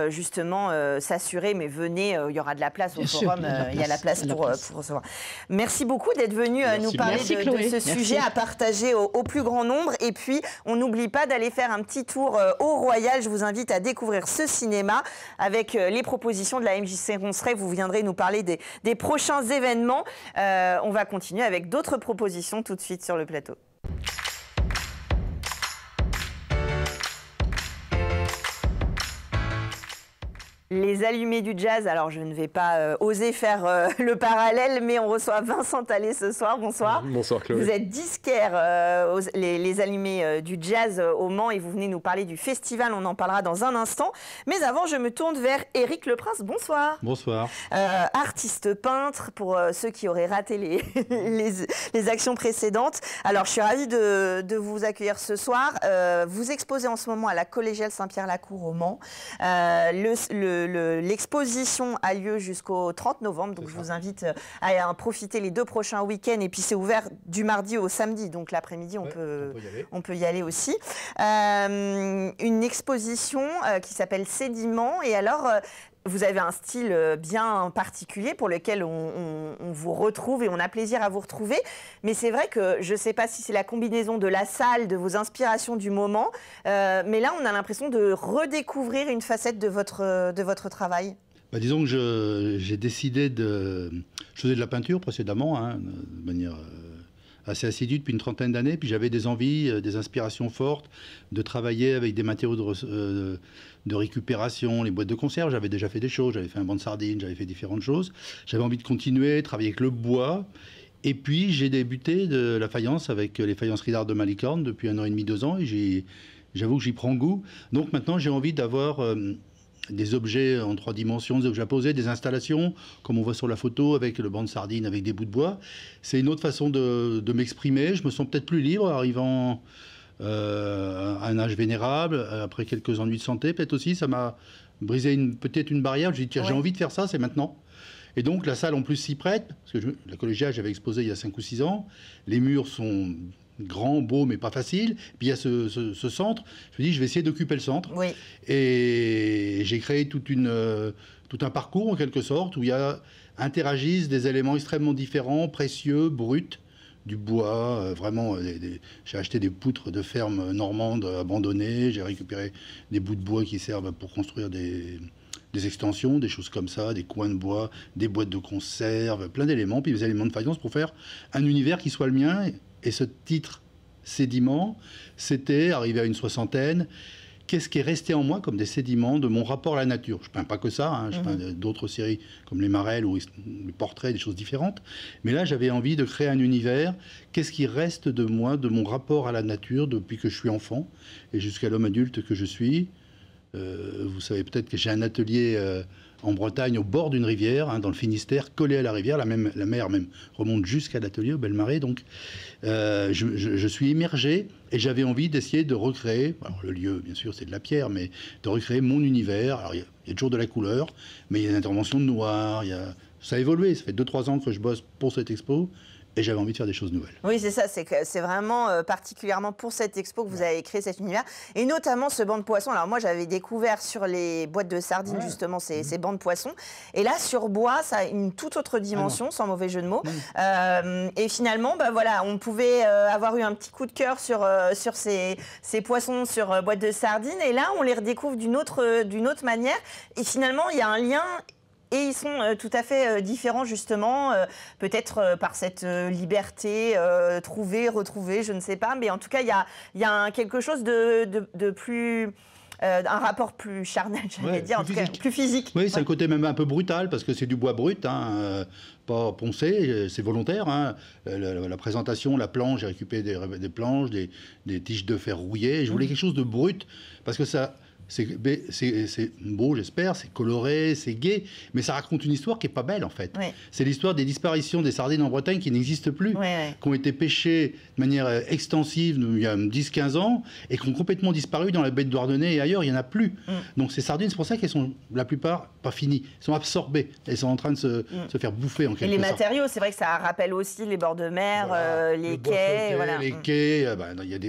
justement s'assurer, mais venez, il y aura de la place au forum, il y a la place pour recevoir. Merci beaucoup d'être venu nous parler de ce sujet à partager au plus grand nombre. Et puis, on n'oublie pas d'aller faire un petit tour au Royal. Je vous invite à découvrir ce cinéma avec les propositions de la MJC Ronceret. Vous viendrez nous parler des prochains événements. On va continuer avec d'autres propositions tout de suite sur le plateau. Les allumés du jazz, alors je ne vais pas oser faire le parallèle, mais on reçoit Vincent Allais ce soir. Bonsoir. Bonsoir Chloé. Vous êtes disquaire, les allumés du jazz au Mans, et vous venez nous parler du festival, on en parlera dans un instant. Mais avant, je me tourne vers Éric Leprince. Bonsoir. Bonsoir. Artiste peintre, pour ceux qui auraient raté les actions précédentes. Alors, je suis ravie de vous accueillir ce soir. Vous exposez en ce moment à la Collégiale Saint-Pierre-la-Cour au Mans. L'exposition a lieu jusqu'au 30 novembre, donc je vous invite à en profiter les 2 prochains week-ends. Et puis c'est ouvert du mardi au samedi, donc l'après-midi on peut y aller aussi. Une exposition qui s'appelle Sédiments. Et alors, vous avez un style bien particulier pour lequel on vous retrouve et on a plaisir à vous retrouver. Mais c'est vrai que je ne sais pas si c'est la combinaison de la salle, de vos inspirations du moment, mais là, on a l'impression de redécouvrir une facette de votre travail. Disons que j'ai décidé de... Je faisais de la peinture précédemment, de manière assez assidue depuis une trentaine d'années. Puis j'avais des envies, des inspirations fortes de travailler avec des matériaux de récupération, les boîtes de conserve. J'avais déjà fait des choses, j'avais fait un banc de sardines, j'avais fait différentes choses. J'avais envie de continuer, travailler avec le bois. Et puis j'ai débuté de la faïence avec les faïenceries d'art de Malicorne depuis 1 an et demi, 2 ans. Et j'avoue que j'y prends goût. Donc maintenant j'ai envie d'avoir des objets en 3 dimensions, des objets à poser, des installations, comme on voit sur la photo, avec le banc de sardines, avec des bouts de bois. C'est une autre façon de m'exprimer. Je me sens peut-être plus libre, arrivant à un âge vénérable, après quelques ennuis de santé, peut-être aussi. Ça m'a brisé peut-être une barrière. Je me dis, tiens, j'ai envie de faire ça, c'est maintenant. Et donc, la salle, en plus, s'y prête. Parce que la collégiale, j'avais exposé il y a 5 ou 6 ans. Les murs sont grand, beau, mais pas facile. Puis il y a ce centre. Je me dis, je vais essayer d'occuper le centre. Oui. Et j'ai créé tout un parcours, en quelque sorte, où interagissent des éléments extrêmement différents, précieux, bruts, du bois, vraiment. J'ai acheté des poutres de ferme normande abandonnées. J'ai récupéré des bouts de bois qui servent pour construire des extensions, des choses comme ça, des coins de bois, des boîtes de conserve, plein d'éléments, puis des éléments de faïence pour faire un univers qui soit le mien. Et ce titre, Sédiments, c'était, arrivé à une 60aine, qu'est-ce qui est resté en moi comme des sédiments de mon rapport à la nature. Je ne peins pas que ça, je peins d'autres séries comme les Marelles ou les portraits, des choses différentes. Mais là, j'avais envie de créer un univers. Qu'est-ce qui reste de moi, de mon rapport à la nature depuis que je suis enfant et jusqu'à l'homme adulte que je suis. Vous savez peut-être que j'ai un atelier en Bretagne, au bord d'une rivière, dans le Finistère, collé à la rivière. La mer même remonte jusqu'à l'atelier, au Bel-Marais. Donc, je suis immergé et j'avais envie d'essayer de recréer, alors le lieu, bien sûr, c'est de la pierre, mais de recréer mon univers. Alors, il y a toujours de la couleur, mais il y a une intervention de noir. Ça a évolué. Ça fait 2-3 ans que je bosse pour cette expo. Et j'avais envie de faire des choses nouvelles. Oui, c'est ça. C'est vraiment particulièrement pour cette expo que vous avez créé cet univers. Et notamment ce banc de poissons. Alors moi, j'avais découvert sur les boîtes de sardines, justement, ces bancs de poissons. Et là, sur bois, ça a une toute autre dimension, sans mauvais jeu de mots. Et finalement, voilà, on pouvait avoir eu un petit coup de cœur sur ces poissons sur boîte de sardines. Et là, on les redécouvre d'une autre manière. Et finalement, il y a un lien... Et ils sont tout à fait différents, justement, peut-être par cette liberté, trouver, retrouver, je ne sais pas. Mais en tout cas, il y a quelque chose de plus... un rapport plus charnel, j'allais dire, en tout cas plus physique. Oui, c'est un côté même un peu brutal, parce que c'est du bois brut, pas poncé, c'est volontaire. La présentation, la planche, j'ai récupéré des planches, des tiges de fer rouillées. Je voulais quelque chose de brut, parce que ça c'est beau, j'espère, c'est coloré, c'est gai, mais ça raconte une histoire qui n'est pas belle, en fait. Ouais. C'est l'histoire des disparitions des sardines en Bretagne qui n'existent plus, qui ont été pêchées de manière extensive il y a 10-15 ans, et qui ont complètement disparu dans la baie de Douarnenez et ailleurs, il n'y en a plus. Donc ces sardines, c'est pour ça qu'elles sont, la plupart, pas finies. Elles sont absorbées, elles sont en train de se faire bouffer, en quelque sorte. Et les matériaux, c'est vrai que ça rappelle aussi les bords de mer, voilà, les quais. Voilà. Les quais,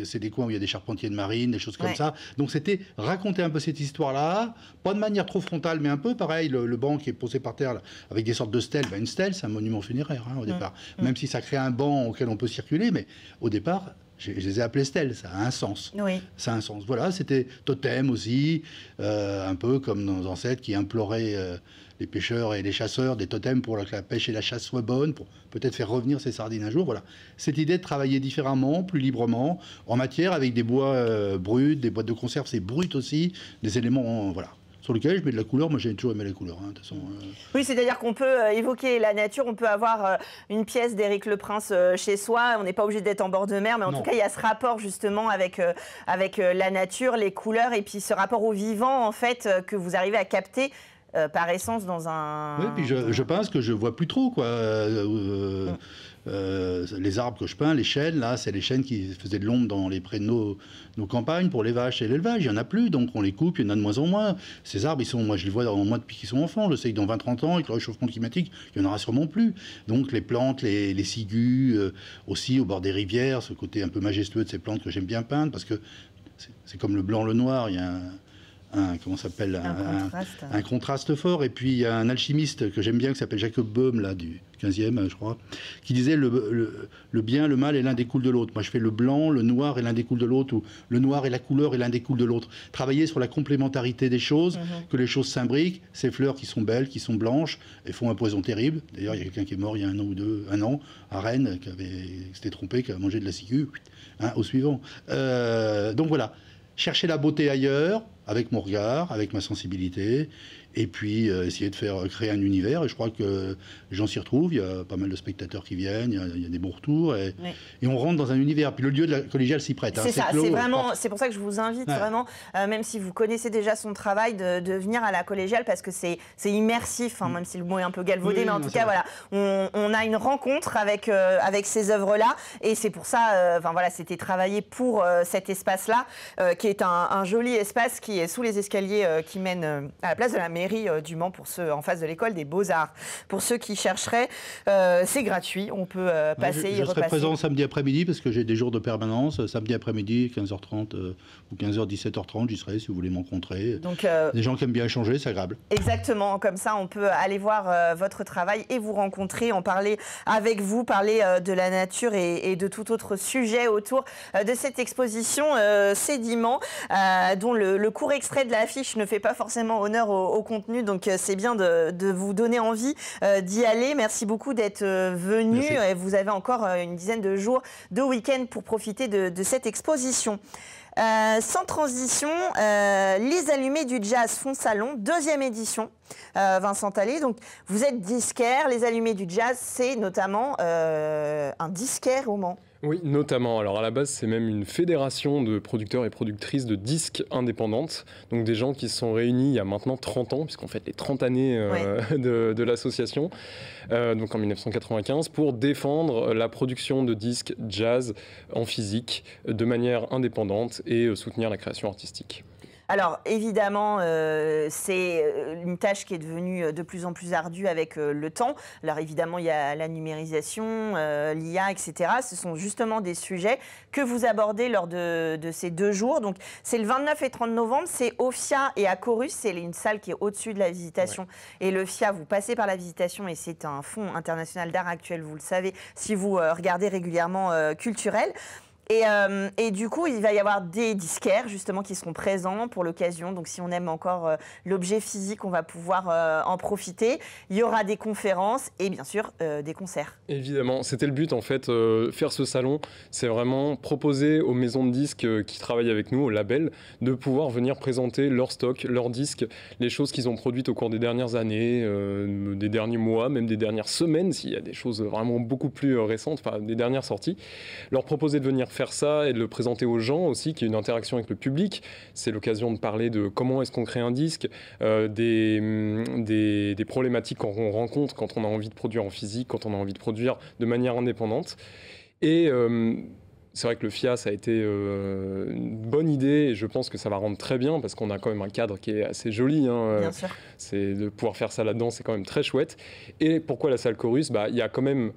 c'est des coins où il y a des charpentiers de marine, des choses comme ça. Donc c'était raconter un peu cette histoire-là, pas de manière trop frontale, mais un peu pareil, le banc qui est posé par terre là, avec des sortes de stèles. Une stèle, c'est un monument funéraire au départ. Même si ça crée un banc auquel on peut circuler, mais au départ, je les ai appelés stèles, ça a un sens. Oui. Ça a un sens. Voilà, c'était totem aussi, un peu comme nos ancêtres qui imploraient les pêcheurs et les chasseurs des totems pour que la pêche et la chasse soient bonnes, pour peut-être faire revenir ces sardines un jour. Voilà. Cette idée de travailler différemment, plus librement, en matière, avec des bois bruts, des boîtes de conserve, c'est brut aussi, des éléments, voilà, sur lesquels je mets de la couleur. Moi, j'ai toujours aimé la couleur. De toute façon, Oui, c'est-à-dire qu'on peut évoquer la nature, on peut avoir une pièce d'Éric Leprince chez soi, on n'est pas obligé d'être en bord de mer, mais en tout cas, il y a ce rapport justement avec la nature, les couleurs, et puis ce rapport au vivant, en fait, que vous arrivez à capter par essence dans un... Oui, puis je pense que je vois plus trop, quoi. Les arbres que je peins, les chênes, là, c'est les chênes qui faisaient de l'ombre dans les prés de nos campagnes pour les vaches et l'élevage. Il n'y en a plus, donc on les coupe, il y en a de moins en moins. Ces arbres, moi je les vois en moins depuis qu'ils sont enfants. Je sais que dans 20-30 ans, avec le réchauffement climatique, il n'y en aura sûrement plus. Donc les plantes, les cigus, aussi au bord des rivières, ce côté un peu majestueux de ces plantes que j'aime bien peindre, parce que c'est comme le blanc, le noir, il y a un contraste fort. Et puis il y a un alchimiste que j'aime bien qui s'appelle Jacob Böhm, là, du 15e, je crois, qui disait le bien, le mal et l'un découle de l'autre. Moi je fais le blanc, le noir et l'un découle de l'autre, ou le noir et la couleur et l'un découle de l'autre. Travailler sur la complémentarité des choses, que les choses s'imbriquent. Ces fleurs qui sont belles, qui sont blanches, elles font un poison terrible. D'ailleurs il y a quelqu'un qui est mort il y a un an à Rennes, qui s'était trompé, qui a mangé de la ciguë, au suivant. Donc voilà, chercher la beauté ailleurs, avec mon regard, avec ma sensibilité, et puis essayer de créer un univers. Et je crois que les gens s'y retrouvent. Il y a pas mal de spectateurs qui viennent, il y a des bons retours, et on rentre dans un univers. Puis le lieu de la collégiale s'y prête. C'est ça, c'est pour ça que je vous invite vraiment, même si vous connaissez déjà son travail, de venir à la collégiale, parce que c'est immersif, même si le mot est un peu galvaudé, mais en tout cas, voilà, on a une rencontre avec ces œuvres-là, et c'est pour ça, c'était travaillé pour cet espace-là, qui est un joli espace qui est sous les escaliers qui mènent à la place de la mairie du Mans, pour ceux en face de l'école des Beaux-Arts. Pour ceux qui chercheraient, c'est gratuit, on peut passer y repasser. Je serai présent samedi après-midi parce que j'ai des jours de permanence. Samedi après-midi, 15h30 ou 15h, 17h30, j'y serai si vous voulez me rencontrer. Donc, des gens qui aiment bien échanger, c'est agréable. Exactement, comme ça on peut aller voir votre travail et vous rencontrer, en parler avec vous, parler de la nature et de tout autre sujet autour de cette exposition Sédiments, dont le court extrait de l'affiche ne fait pas forcément honneur au contenu, donc c'est bien de vous donner envie d'y aller. Merci beaucoup d'être venu. Merci. Vous avez encore une dizaine de jours de week-end pour profiter de cette exposition. Sans transition, les Allumés du Jazz font salon, 2e édition, Vincent Allais. Donc, vous êtes disquaire. Les Allumés du Jazz, c'est notamment un disquaire au Mans. Oui, notamment. Alors à la base, c'est même une fédération de producteurs et productrices de disques indépendantes. Donc des gens qui se sont réunis il y a maintenant 30 ans, puisqu'on fête les 30 années de l'association, donc en 1995, pour défendre la production de disques jazz en physique de manière indépendante et soutenir la création artistique. Alors évidemment, c'est une tâche qui est devenue de plus en plus ardue avec le temps. Alors évidemment, il y a la numérisation, l'IA, etc. Ce sont justement des sujets que vous abordez lors de ces 2 jours. Donc c'est le 29 et 30 novembre, c'est au FIA et à Chorus. C'est une salle qui est au-dessus de la Visitation. Ouais. Et le FIA, vous passez par la Visitation et c'est un fonds international d'art actuel, vous le savez, si vous regardez régulièrement Culturel. Et du coup, il va y avoir des disquaires justement qui seront présents pour l'occasion. Donc si on aime encore l'objet physique, on va pouvoir en profiter. Il y aura des conférences et bien sûr des concerts. Évidemment, c'était le but en fait. Faire ce salon, c'est vraiment proposer aux maisons de disques qui travaillent avec nous, au label, de pouvoir venir présenter leur stock, leurs disques, les choses qu'ils ont produites au cours des dernières années, des derniers mois, même des dernières semaines, s'il y a des choses vraiment beaucoup plus récentes, enfin des dernières sorties. Leur proposer de venir faire ça et de le présenter aux gens aussi, qu'il y ait une interaction avec le public. C'est l'occasion de parler de comment est-ce qu'on crée un disque, des problématiques qu'on rencontre quand on a envie de produire en physique, quand on a envie de produire de manière indépendante. Et c'est vrai que le FIA, ça a été une bonne idée et je pense que ça va rendre très bien parce qu'on a quand même un cadre qui est assez joli. Bien sûr. C'est de pouvoir faire ça là-dedans, c'est quand même très chouette. Et pourquoi la salle Chorus ? Il y a quand même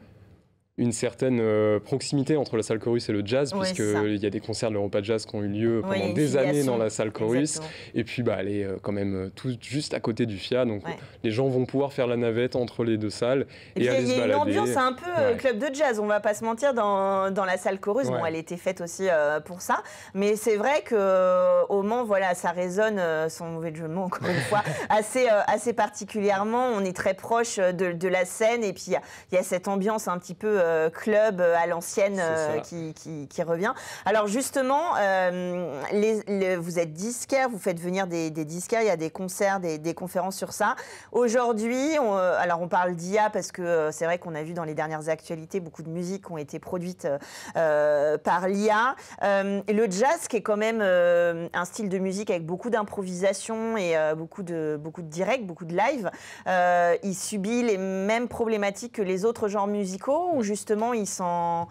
une certaine proximité entre la salle Chorus et le jazz, puisqu'il y a des concerts de l'Europa Jazz qui ont eu lieu pendant des années dans la salle Chorus. Exactement. Et puis, elle est quand même tout juste à côté du FIA, donc les gens vont pouvoir faire la navette entre les deux salles et aller se balader. Il y a une ambiance un peu club de jazz, on va pas se mentir, dans la salle Chorus. Bon, elle était faite aussi pour ça, mais c'est vrai qu'au Mans, voilà, ça résonne, sans mauvais jeu de mots, encore une fois, assez particulièrement. On est très proche de la scène, et puis il y a cette ambiance un petit peu club à l'ancienne qui revient. Alors justement, vous êtes disquaire, vous faites venir des disquaires, il y a des concerts, des conférences sur ça. Aujourd'hui, on parle d'IA parce que c'est vrai qu'on a vu dans les dernières actualités beaucoup de musiques ont été produites par l'IA. Le jazz, qui est quand même un style de musique avec beaucoup d'improvisation et beaucoup de direct, beaucoup de live, il subit les mêmes problématiques que les autres genres musicaux, ou justement ils s'en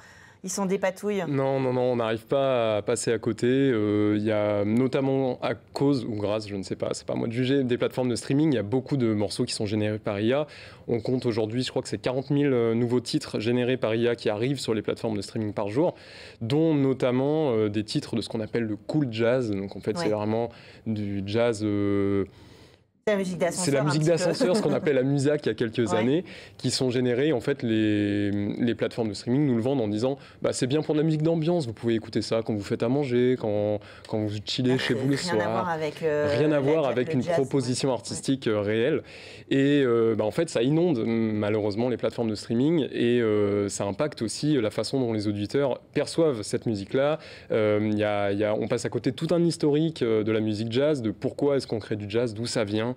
dépatouillent? Non, on n'arrive pas à passer à côté. Il y a notamment à cause ou grâce, je ne sais pas, c'est pas à moi de juger, des plateformes de streaming. Il y a beaucoup de morceaux qui sont générés par IA. On compte aujourd'hui, je crois que c'est 40 000 nouveaux titres générés par IA qui arrivent sur les plateformes de streaming par jour, dont notamment des titres de ce qu'on appelle le cool jazz. Donc en fait, c'est vraiment du jazz... C'est la musique d'ascenseur, ce qu'on appelle la musac il y a quelques années, qui sont générées. En fait, les plateformes de streaming nous le vendent en disant c'est bien pour de la musique d'ambiance, vous pouvez écouter ça quand vous faites à manger, quand vous chillez chez vous le soir. Rien à voir avec une proposition artistique réelle. Et en fait, ça inonde malheureusement les plateformes de streaming et ça impacte aussi la façon dont les auditeurs perçoivent cette musique-là. On passe à côté de tout un historique de la musique jazz, de pourquoi est-ce qu'on crée du jazz, d'où ça vient.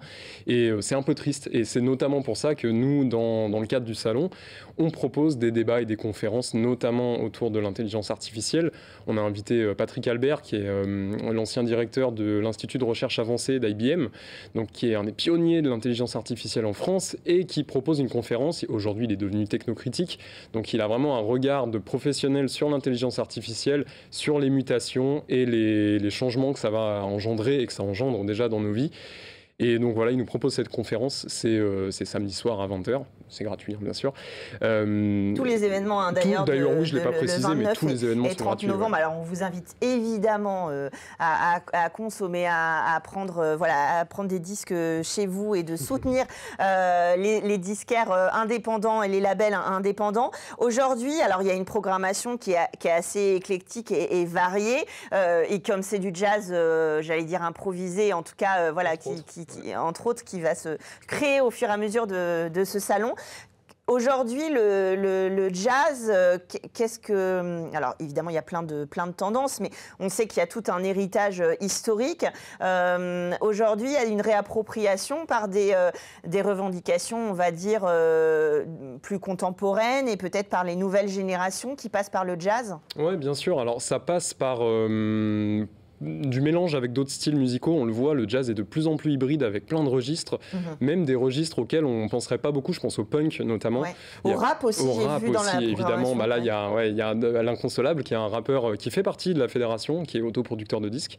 Et c'est un peu triste. Et c'est notamment pour ça que nous, dans le cadre du salon, on propose des débats et des conférences, notamment autour de l'intelligence artificielle. On a invité Patrick Albert, qui est l'ancien directeur de l'Institut de recherche avancée d'IBM, donc qui est un des pionniers de l'intelligence artificielle en France et qui propose une conférence. Aujourd'hui, il est devenu technocritique, donc il a vraiment un regard de professionnel sur l'intelligence artificielle, sur les mutations et les changements que ça va engendrer et que ça engendre déjà dans nos vies. Et donc voilà, il nous propose cette conférence, c'est samedi soir à 20h, c'est gratuit bien sûr. Tous les événements d'ailleurs, oui, je ne l'ai pas précisé, mais tous les événements sont gratuits. 30 novembre, alors on vous invite évidemment à consommer, à prendre des disques chez vous et de soutenir les disquaires indépendants et les labels indépendants. Aujourd'hui, alors il y a une programmation qui est assez éclectique et variée, et comme c'est du jazz, j'allais dire improvisé, en tout cas, entre autres, qui va se créer au fur et à mesure de ce salon. Aujourd'hui, le jazz, qu'est-ce que... Alors, évidemment, il y a plein de tendances, mais on sait qu'il y a tout un héritage historique. Aujourd'hui, il y a une réappropriation par des revendications, on va dire, plus contemporaines et peut-être par les nouvelles générations qui passent par le jazz. Oui, bien sûr. Alors, ça passe par... du mélange avec d'autres styles musicaux, on le voit, le jazz est de plus en plus hybride avec plein de registres, même des registres auxquels on ne penserait pas beaucoup, je pense au punk notamment. Ouais. Au rap aussi, j'ai vu dans la évidemment. Là, il y a l'Inconsolable qui est un rappeur qui fait partie de la fédération, qui est autoproducteur de disques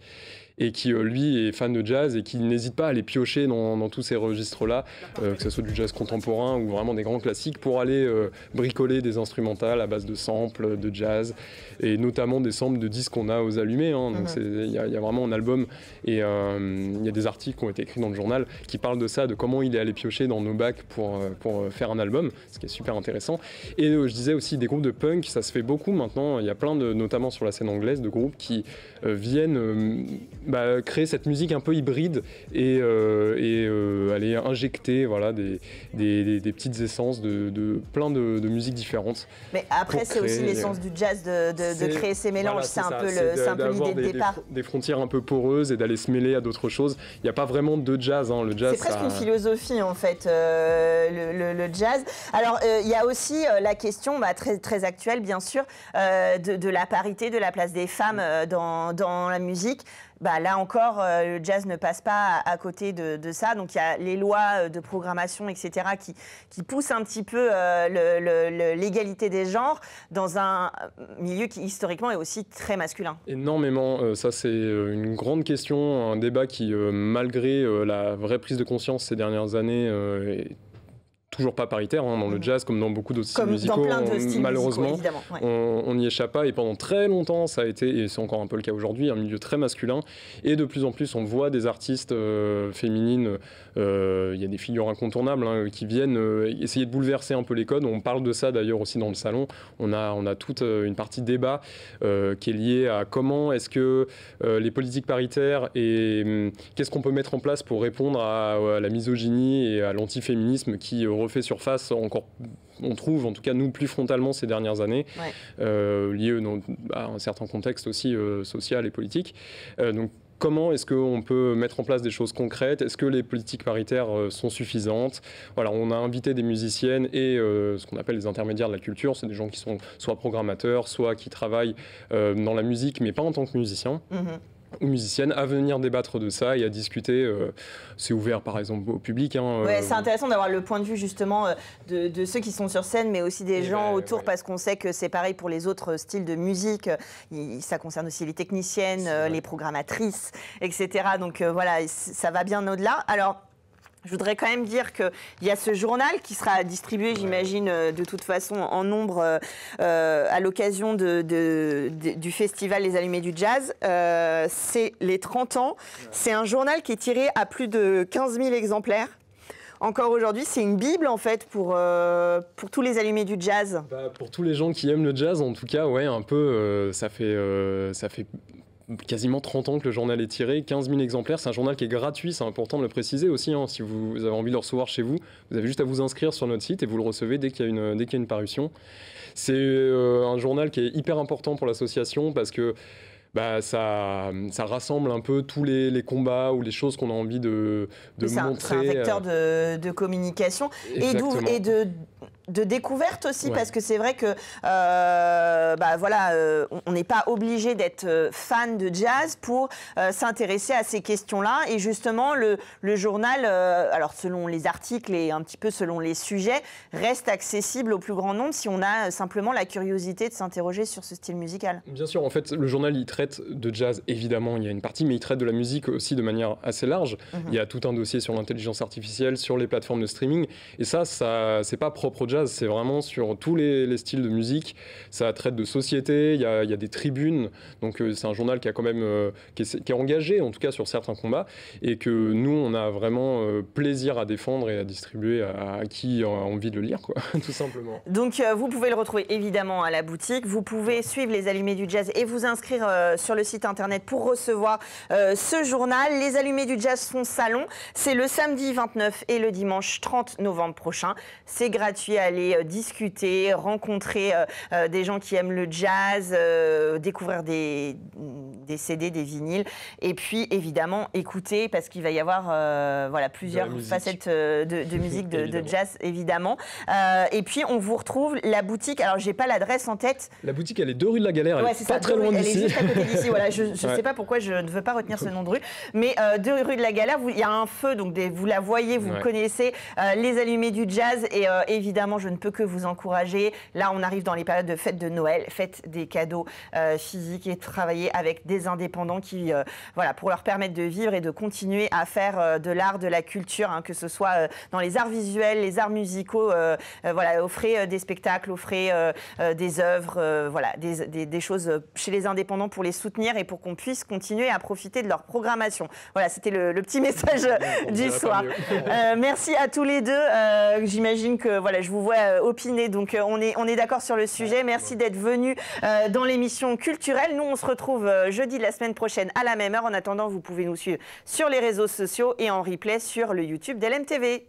et qui, lui, est fan de jazz et qui n'hésite pas à aller piocher dans tous ces registres-là, que ce soit du jazz contemporain ou vraiment des grands classiques, pour aller bricoler des instrumentales à base de samples, de jazz, et notamment des samples de disques qu'on a aux allumés. Donc il y a vraiment un album, et il y a des articles qui ont été écrits dans le journal qui parlent de ça, de comment il est allé piocher dans nos bacs pour faire un album, ce qui est super intéressant. Et je disais aussi des groupes de punk, ça se fait beaucoup maintenant, il y a plein notamment sur la scène anglaise, de groupes qui viennent... créer cette musique un peu hybride et aller injecter des petites essences de plein de musiques différentes. Mais après, c'est aussi l'essence du jazz de créer ces mélanges. C'est un peu l'idée de départ. des frontières un peu poreuses et d'aller se mêler à d'autres choses. Il n'y a pas vraiment de jazz. Le jazz, c'est presque une philosophie en fait, le jazz. Alors il y a aussi la question très, très actuelle bien sûr de la parité, de la place des femmes dans la musique. Là encore, le jazz ne passe pas à côté de ça. Donc il y a les lois de programmation, etc., qui poussent un petit peu l'égalité des genres dans un milieu qui historiquement est aussi très masculin. Énormément. Ça, c'est une grande question, un débat qui, malgré la vraie prise de conscience ces dernières années, est toujours pas paritaire dans le jazz comme dans beaucoup d'autres styles musicaux. Malheureusement, on n'y échappe pas et pendant très longtemps ça a été, et c'est encore un peu le cas aujourd'hui, un milieu très masculin et de plus en plus on voit des artistes féminines, il y a des figures incontournables qui viennent essayer de bouleverser un peu les codes. On parle de ça d'ailleurs aussi dans le salon. On a toute une partie débat qui est liée à comment est-ce que les politiques paritaires et qu'est-ce qu'on peut mettre en place pour répondre à la misogynie et à l'antiféminisme qui refait surface encore, on trouve, en tout cas nous, plus frontalement ces dernières années, lié à un certain contexte aussi social et politique. Donc, comment est-ce qu'on peut mettre en place des choses concrètes? Est-ce que les politiques paritaires sont suffisantes? Voilà, on a invité des musiciennes et ce qu'on appelle les intermédiaires de la culture. C'est des gens qui sont soit programmateurs, soit qui travaillent dans la musique, mais pas en tant que musiciens. Ou musiciennes, à venir débattre de ça et à discuter. C'est ouvert par exemple au public. C'est intéressant d'avoir le point de vue justement de ceux qui sont sur scène, mais aussi des gens autour, parce qu'on sait que c'est pareil pour les autres styles de musique. Ça concerne aussi les techniciennes, les programmatrices, etc. Donc voilà, ça va bien au-delà. Alors, je voudrais quand même dire qu'il y a ce journal qui sera distribué, j'imagine, de toute façon en nombre à l'occasion du festival Les Allumés du Jazz. C'est les 30 ans. C'est un journal qui est tiré à plus de 15 000 exemplaires. Encore aujourd'hui, c'est une bible en fait pour tous les allumés du jazz. Pour tous les gens qui aiment le jazz, en tout cas, un peu, ça fait quasiment 30 ans que le journal est tiré, 15 000 exemplaires. C'est un journal qui est gratuit, c'est important de le préciser aussi. Si vous avez envie de le recevoir chez vous, vous avez juste à vous inscrire sur notre site et vous le recevez dès qu'il y a une parution. C'est un journal qui est hyper important pour l'association parce que ça rassemble un peu tous les combats ou les choses qu'on a envie de montrer. C'est un vecteur de communication et de découverte aussi, parce que c'est vrai que on n'est pas obligé d'être fan de jazz pour s'intéresser à ces questions-là. Et justement, le journal, alors selon les articles et un petit peu selon les sujets, reste accessible au plus grand nombre si on a simplement la curiosité de s'interroger sur ce style musical. Bien sûr, en fait, le journal, il traite de jazz, évidemment, il y a une partie, mais il traite de la musique aussi de manière assez large. Il y a tout un dossier sur l'intelligence artificielle, sur les plateformes de streaming. Et ça c'est pas propre au jazz, c'est vraiment sur tous les styles de musique. Ça traite de société, il y a des tribunes. Donc c'est un journal qui a quand même qui est engagé, en tout cas sur certains combats, et que nous, on a vraiment plaisir à défendre et à distribuer à qui a envie de le lire, tout simplement. Donc vous pouvez le retrouver évidemment à la boutique. Vous pouvez suivre Les Allumés du Jazz et vous inscrire sur le site internet pour recevoir ce journal. Les Allumés du Jazz font salon. C'est le samedi 29 et le dimanche 30 novembre prochain. C'est gratuit. Allez discuter, rencontrer des gens qui aiment le jazz, découvrir des CD, des vinyles, et puis évidemment écouter, parce qu'il va y avoir plusieurs facettes de musique, de jazz évidemment. Et puis on vous retrouve la boutique. Alors j'ai pas l'adresse en tête. La boutique, elle est 2 rue de la Galère. Elle est pas très loin d'ici. Elle est juste à côté d'ici. Voilà, je sais pas pourquoi je ne veux pas retenir ce nom de rue, mais 2 rue de la Galère. Il y a un feu, donc vous la voyez, vous connaissez Les Allumés du Jazz, et évidemment je ne peux que vous encourager. Là, on arrive dans les périodes de fête de Noël, faites des cadeaux physiques et travailler avec des indépendants qui, pour leur permettre de vivre et de continuer à faire de l'art, de la culture, que ce soit dans les arts visuels, les arts musicaux. Offrez des spectacles, offrez des œuvres, des choses chez les indépendants pour les soutenir et pour qu'on puisse continuer à profiter de leur programmation. Voilà, c'était le petit message du soir. Merci à tous les deux. J'imagine que je vous vois opiner, donc on est d'accord sur le sujet. Merci d'être venus dans l'émission culturelle. Nous, on se retrouve jeudi de la semaine prochaine à la même heure. En attendant, vous pouvez nous suivre sur les réseaux sociaux et en replay sur le YouTube d'LMTV.